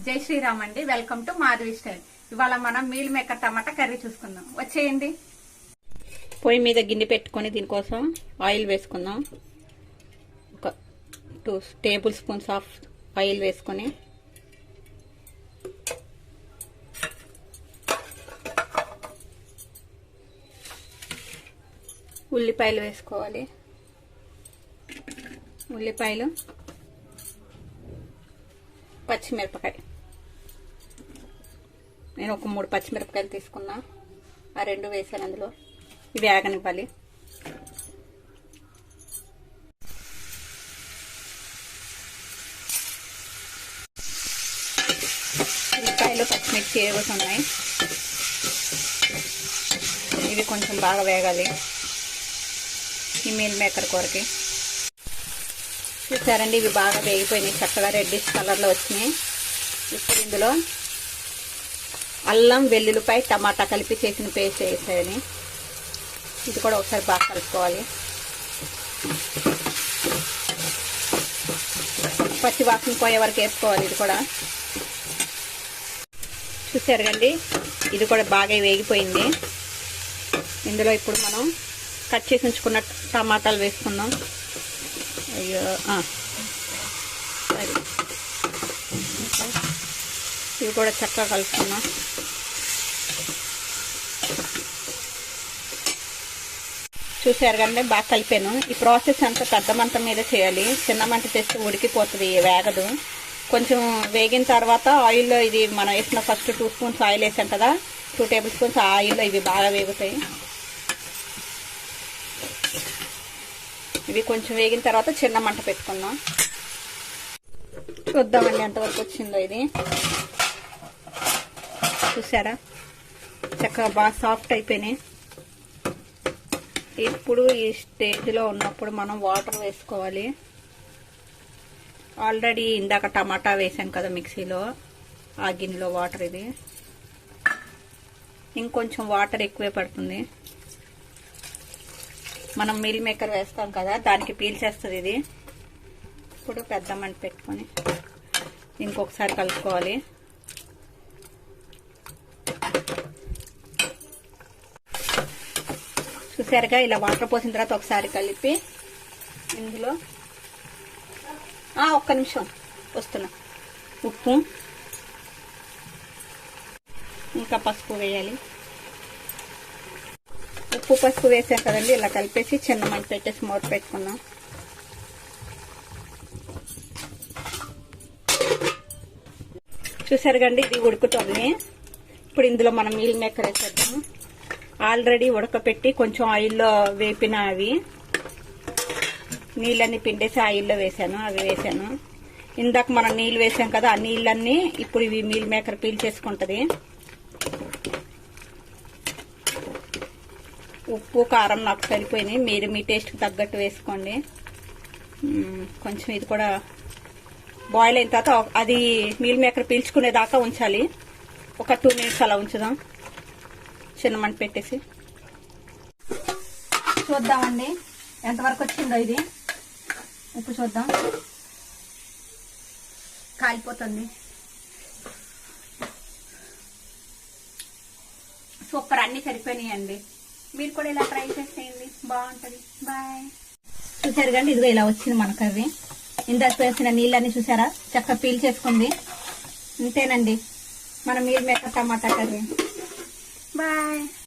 జై శ్రీరామ్ అండి. Welcome to Madhavi style. ఇవాళ మనం మీల్ మేకర్ టమాటా కర్రీ చూసుకుందాం. వచ్చేయండి. పొయ్యి మీద గిన్నె పెట్టుకొని దీనికోసం ఆయిల్ వేసుకుందాం. ఒక 2 టేబుల్ స్పూన్స్ ఆఫ్ ఆయిల్ వేసుకొని ఉల్లిపాయలు వేసుకోవాలి. ఉల్లిపాయలు, పచ్చిమిరపకాయ, నేను ఒక 3 పచ్చిమిరపకాయలు తీసుకున్నా. ఆ 2 వేసాను అందులో. ఇవి వేగనివ్వాలి. ఉల్లిపాయలు, పచ్చిమిర్చి వేగుతున్నాయి. ఇవి కొంచెం బాగా వేగాలి ఈ మీల్ మేకర్ కూరకి. చూసారండి, ఇవి బాగా వేగిపోయినాయి. చక్కగా రెడ్డిష్ కలర్లో వచ్చినాయి. ఇప్పుడు ఇందులో అల్లం, వెల్లుల్లిపాయ, టమాటా కలిపి చేసిన పేస్ట్ వేసాయని ఇది కూడా ఒకసారి బాగా కలుపుకోవాలి. పచ్చి వాసన పోయే వరకు వేసుకోవాలి. ఇది కూడా చూసారు కండి, ఇది కూడా బాగా వేగిపోయింది. ఇందులో ఇప్పుడు మనం కట్ చేసి ఉంచుకున్న టమాటాలు వేసుకుందాం. అయ్యో, సరే, ఇవి కూడా చక్కగా కలుపుకున్నాం. చూసారు కండి, బాగా కలిపాను. ఈ ప్రాసెస్ అంతా పెద్ద మంట మీద చేయాలి. చిన్న మంట చేస్తే ఉడికిపోతుంది, వేగదు. కొంచెం వేగిన తర్వాత ఆయిల్లో ఇది మనం వేసిన ఫస్ట్ 2 స్పూన్స్ ఆయిల్ వేసాం కదా, 2 టేబుల్ స్పూన్స్ ఆయిల్లో ఇవి బాగా వేగుతాయి. ఇవి కొంచెం వేగిన తర్వాత చిన్న మంట పెట్టుకుందాం. చూద్దామండి ఎంతవరకు వచ్చిందో. ఇది చూసారా, చక్కగా బాగా సాఫ్ట్ అయిపోయినాయి. ఇప్పుడు ఈ స్టేజ్లో ఉన్నప్పుడు మనం వాటర్ వేసుకోవాలి. ఆల్రెడీ ఇందాక టమాటా వేసాం కదా మిక్సీలో, ఆ గిన్నెలో వాటర్ ఇది. ఇంకొంచెం వాటర్ ఎక్కువే పడుతుంది. మనం మీల్ మేకర్ వేస్తాం కదా, దానికి పీల్చేస్తుంది ఇది. ఇప్పుడు పెద్ద మంట పెట్టుకొని ఇంకొకసారి కలుపుకోవాలి. చూసారుగా, ఇలా వాటర్ పోసిన తర్వాత ఒకసారి కలిపి ఇందులో ఒక్క నిమిషం వస్తున్నా, ఉప్పు ఇంకా పసుపు వేయాలి. ఉప్పు పసుపు వేసాం కదండి, ఇలా కలిపేసి చిన్న మంట పెట్టేసి మూత పెట్టుకున్నాం. చూసారు కండి, ఇది ఉడుకుతుంది. ఇప్పుడు ఇందులో మనం మీల్ మేకర్ వేసేద్దాం. ఆల్రెడీ ఉడకపెట్టి కొంచెం ఆయిల్లో వేపిన అవి నీళ్ళన్నీ పిండేసి ఆయిల్లో వేసాను. అవి వేసాను. ఇందాక మనం నీళ్ళు వేసాం కదా, ఆ నీళ్ళన్నీ ఇప్పుడు ఇవి మీల్ మేకర్ పీల్చేసుకుంటది. ఉప్పు, కారం నాకు సరిపోయినాయి. మీరు మీ టేస్ట్కి తగ్గట్టు వేసుకోండి. కొంచెం ఇది కూడా బాయిల్ అయిన తర్వాత అది మీల్ మేకర్ పీల్చుకునేదాకా ఉంచాలి. ఒక 2 మినిట్స్ అలా ఉంచుదాం, చిన్న మంట పెట్టేసి. చూద్దామండి ఎంతవరకు వచ్చిందో ఇది. ఉప్పు చూద్దాం. కాలిపోతుంది. సూపర్, అన్ని సరిపోయినాయండి. మీరు కూడా ఇలా ట్రై చేసేయండి, బాగుంటుంది. బాయ్. చూసారు కండి, ఇదిగో ఇలా వచ్చింది మన కర్రీ. ఇందాక వేసిన నీళ్ళని చూసారా, చక్కగా పీల్ చేసుకుంది. ఇంతేనండి మన మీల్ మేకర్ టమాటా కర్రీ. బాయ్.